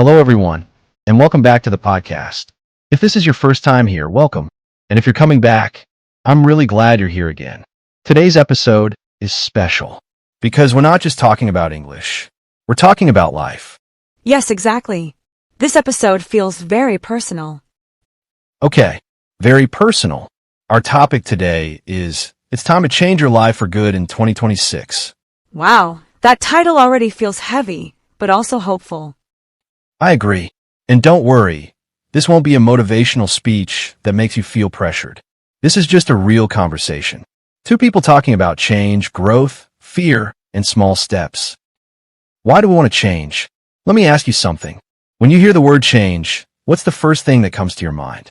Hello, everyone, and welcome back to the podcast. If this is your first time here, welcome. And if you're coming back, I'm really glad you're here again. Today's episode is special because we're not just talking about English, we're talking about life. Yes, exactly. This episode feels very personal. Okay, very personal. Our topic today is It's Time to Change Your Life for Good in 2026. Wow, that title already feels heavy, but also hopeful. I agree. And don't worry, this won't be a motivational speech that makes you feel pressured. This is just a real conversation. Two people talking about change, growth, fear, and small steps. Why do we want to change? Let me ask you something. When you hear the word change, what's the first thing that comes to your mind?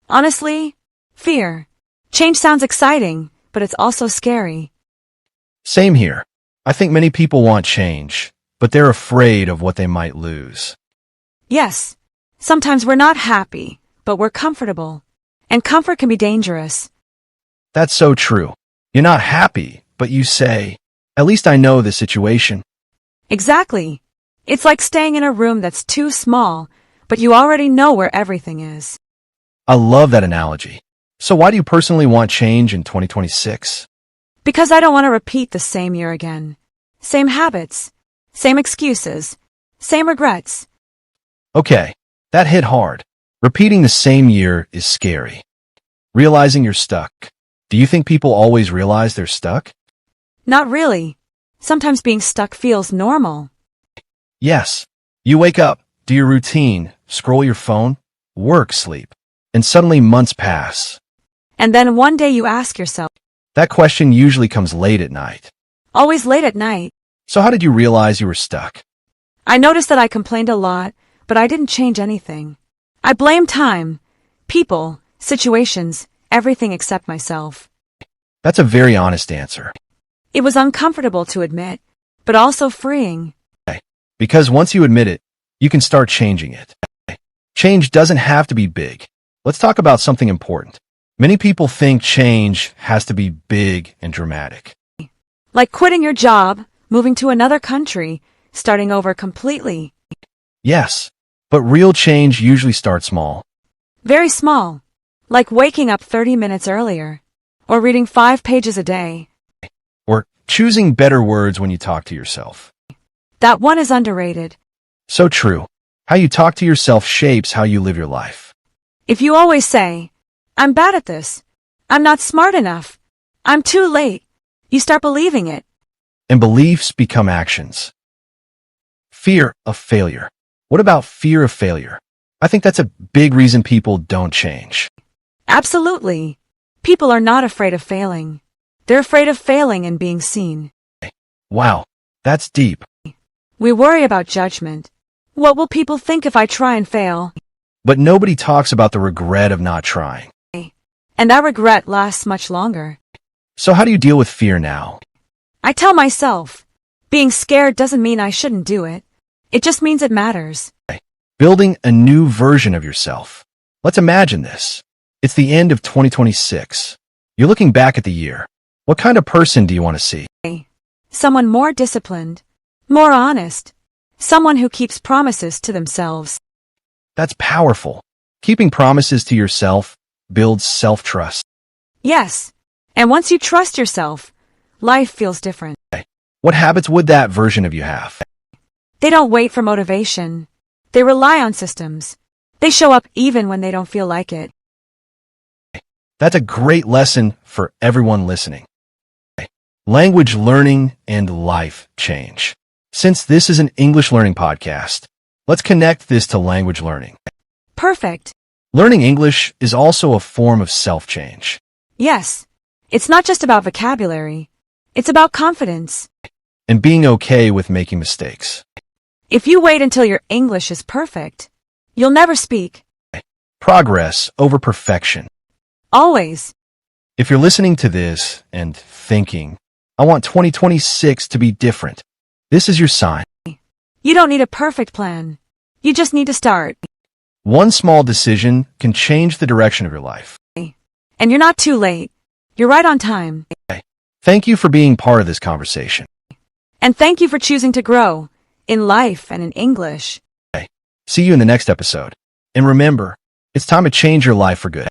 Honestly, fear. Change sounds exciting, but it's also scary. Same here. I think many people want change, but they're afraid of what they might lose. Yes, sometimes we're not happy, but we're comfortable. And comfort can be dangerous. That's so true. You're not happy, but you say, at least I know the situation. Exactly. It's like staying in a room that's too small, but you already know where everything is. I love that analogy. So why do you personally want change in 2026? Because I don't want to repeat the same year again. Same habits, same excuses, same regrets. Okay, that hit hard. Repeating the same year is scary. Realizing you're stuck. Do you think people always realize they're stuck? Not really. Sometimes being stuck feels normal. Yes. You wake up, do your routine, scroll your phone, work, sleep, and suddenly months pass. And then one day you ask yourself, That question usually comes late at night. always late at night. So how did you realize you were stuck? I noticed that I complained a lot, but I didn't change anything. I blamed time, people, situations, everything except myself. That's a very honest answer. It was uncomfortable to admit, but also freeing. Because once you admit it, you can start changing it. Change doesn't have to be big. Let's talk about something important. Many people think change has to be big and dramatic. Like quitting your job, moving to another country, starting over completely. Yes, but real change usually starts small. Very small. Like waking up 30 minutes earlier. Or reading 5 pages a day. Or choosing better words when you talk to yourself. That one is underrated. So true. How you talk to yourself shapes how you live your life. If you always say, I'm bad at this, I'm not smart enough, I'm too late, you start believing it. And beliefs become actions. Fear of failure. What about fear of failure? I think that's a big reason people don't change. Absolutely. People are not afraid of failing. They're afraid of failing and being seen. Wow, that's deep. We worry about judgment. What will people think if I try and fail? But nobody talks about the regret of not trying. And that regret lasts much longer. So how do you deal with fear now? I tell myself, being scared doesn't mean I shouldn't do it. It just means it matters. Building a new version of yourself. Let's imagine this. It's the end of 2026. You're looking back at the year. What kind of person do you want to see? Someone more disciplined, more honest, someone who keeps promises to themselves. That's powerful. Keeping promises to yourself builds self-trust. Yes, and once you trust yourself, life feels different. What habits would that version of you have? They don't wait for motivation. They rely on systems. They show up even when they don't feel like it. That's a great lesson for everyone listening. Language learning and life change. Since this is an English learning podcast, let's connect this to language learning. Perfect. Learning English is also a form of self-change. Yes, it's not just about vocabulary. It's about confidence. And being okay with making mistakes. If you wait until your English is perfect, you'll never speak. Progress over perfection. Always. If you're listening to this and thinking, I want 2026 to be different, this is your sign. You don't need a perfect plan. You just need to start. One small decision can change the direction of your life. And you're not too late. You're right on time. Thank you for being part of this conversation. And thank you for choosing to grow in life and in English. See you in the next episode. And remember, it's time to change your life for good.